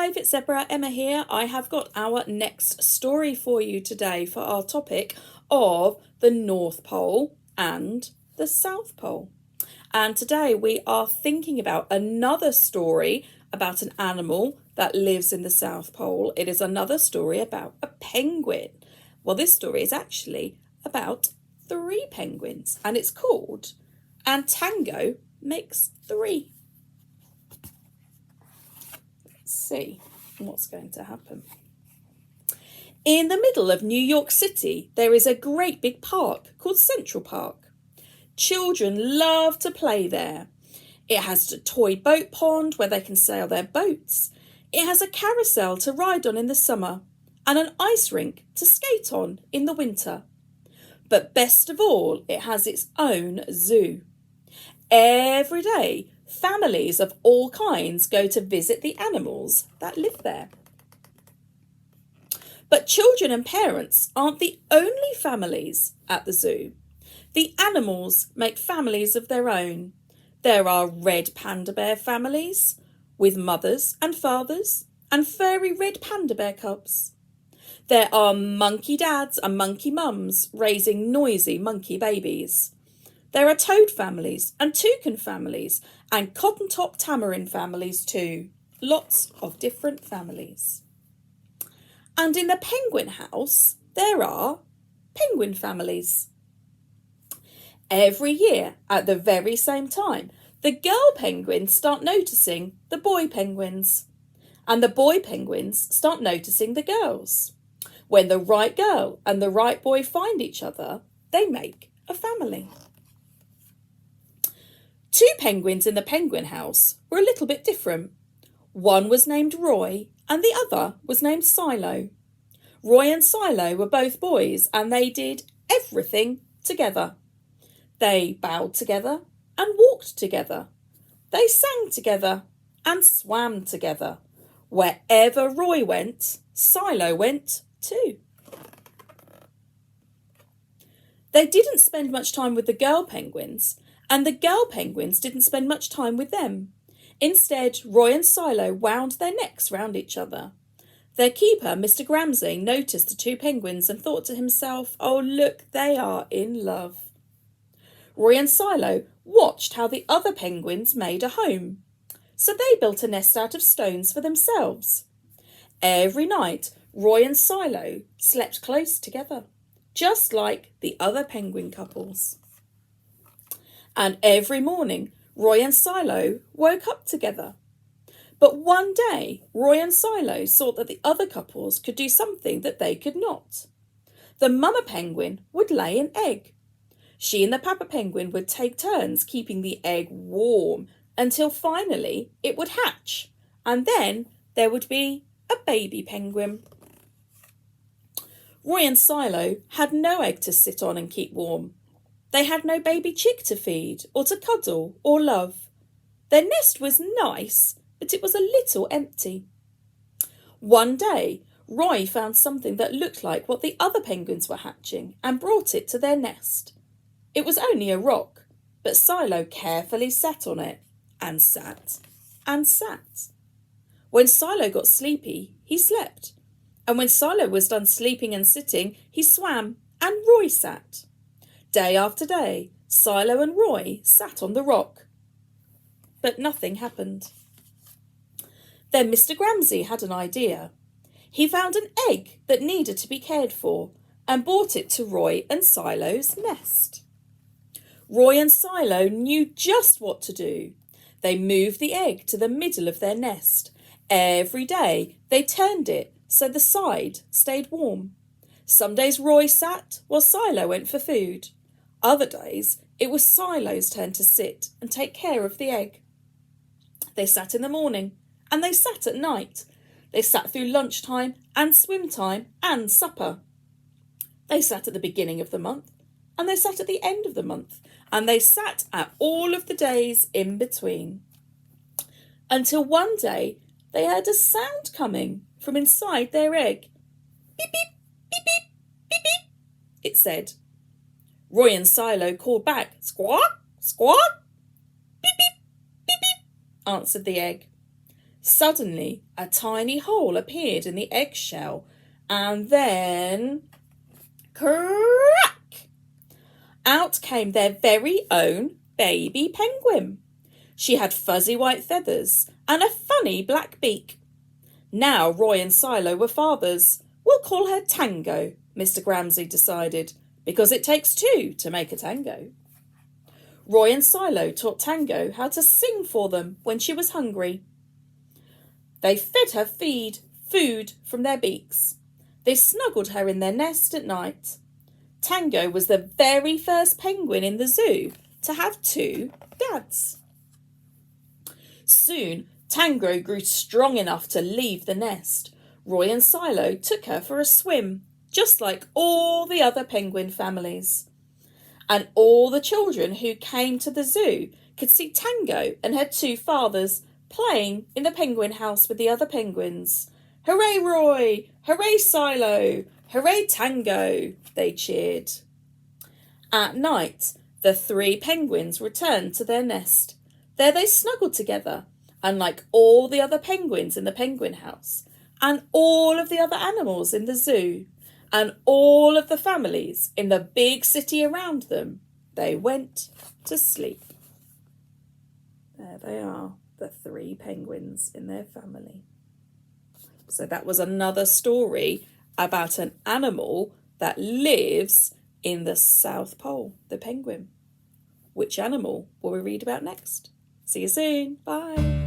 Alive, it's Zebra Emma here. I have got our next story for you today for our topic of the North Pole and the South Pole. And today we are thinking about another story about an animal that lives in the South Pole. It is another story about a penguin. Well, this story is actually about 3 penguins, and it's called And Tango Makes 3. See what's going to happen. In the middle of New York City, there is a great big park called Central Park. Children love to play there. It has a toy boat pond where they can sail their boats. It has a carousel to ride on in the summer and an ice rink to skate on in the winter. But best of all, it has its own zoo. Every day, families of all kinds go to visit the animals that live there. But children and parents aren't the only families at the zoo. The animals make families of their own. There are red panda bear families with mothers and fathers and furry red panda bear cubs. There are monkey dads and monkey mums raising noisy monkey babies. There are toad families and toucan families and cotton-top tamarin families too. Lots of different families. And in the penguin house, there are penguin families. Every year, at the very same time, the girl penguins start noticing the boy penguins. And the boy penguins start noticing the girls. When the right girl and the right boy find each other, they make a family. 2 penguins in the penguin house were a little bit different. One was named Roy and the other was named Silo. Roy and Silo were both boys and they did everything together. They bowed together and walked together. They sang together and swam together. Wherever Roy went, Silo went too. They didn't spend much time with the girl penguins, and the girl penguins didn't spend much time with them. Instead, Roy and Silo wound their necks round each other. Their keeper, Mr. Gramsay, noticed the 2 penguins and thought to himself, "Oh, look, they are in love." Roy and Silo watched how the other penguins made a home. So they built a nest out of stones for themselves. Every night, Roy and Silo slept close together, just like the other penguin couples. And every morning, Roy and Silo woke up together. But one day, Roy and Silo saw that the other couples could do something that they could not. The mama penguin would lay an egg. She and the papa penguin would take turns keeping the egg warm until finally it would hatch, and then there would be a baby penguin. Roy and Silo had no egg to sit on and keep warm. They had no baby chick to feed or to cuddle or love. Their nest was nice, but it was a little empty. One day, Roy found something that looked like what the other penguins were hatching and brought it to their nest. It was only a rock, but Silo carefully sat on it and sat and sat. When Silo got sleepy, he slept. And when Silo was done sleeping and sitting, he swam and Roy sat. Day after day, Silo and Roy sat on the rock. But nothing happened. Then Mr. Gramsay had an idea. He found an egg that needed to be cared for and brought it to Roy and Silo's nest. Roy and Silo knew just what to do. They moved the egg to the middle of their nest. Every day they turned it so the side stayed warm. Some days Roy sat while Silo went for food. Other days it was Silo's turn to sit and take care of the egg. They sat in the morning and they sat at night. They sat through lunchtime and swim time and supper. They sat at the beginning of the month and they sat at the end of the month, and they sat at all of the days in between. Until one day they heard a sound coming from inside their egg. Beep, beep, beep, beep, beep, beep, it said. Roy and Silo called back, "Squawk, squawk." "Beep, beep, beep, beep," answered the egg. Suddenly, a tiny hole appeared in the eggshell, and then crack! Out came their very own baby penguin. She had fuzzy white feathers and a funny black beak. Now Roy and Silo were fathers. We'll call her Tango, Mr. Gramsay decided, because it takes two to make a tango. Roy and Silo taught Tango how to sing for them when she was hungry. They fed her food from their beaks. They snuggled her in their nest at night. Tango was the very first penguin in the zoo to have two dads. Soon, Tango grew strong enough to leave the nest. Roy and Silo took her for a swim, just like all the other penguin families. And all the children who came to the zoo could see Tango and her two fathers playing in the penguin house with the other penguins. Hooray, Roy! Hooray, Silo! Hooray, Tango! They cheered. At night, the three penguins returned to their nest. There they snuggled together, and like all the other penguins in the penguin house, and all of the other animals in the zoo, and all of the families in the big city around them, they went to sleep. There they are, the three penguins in their family. So that was another story about an animal that lives in the South Pole, the penguin. Which animal will we read about next? See you soon. Bye.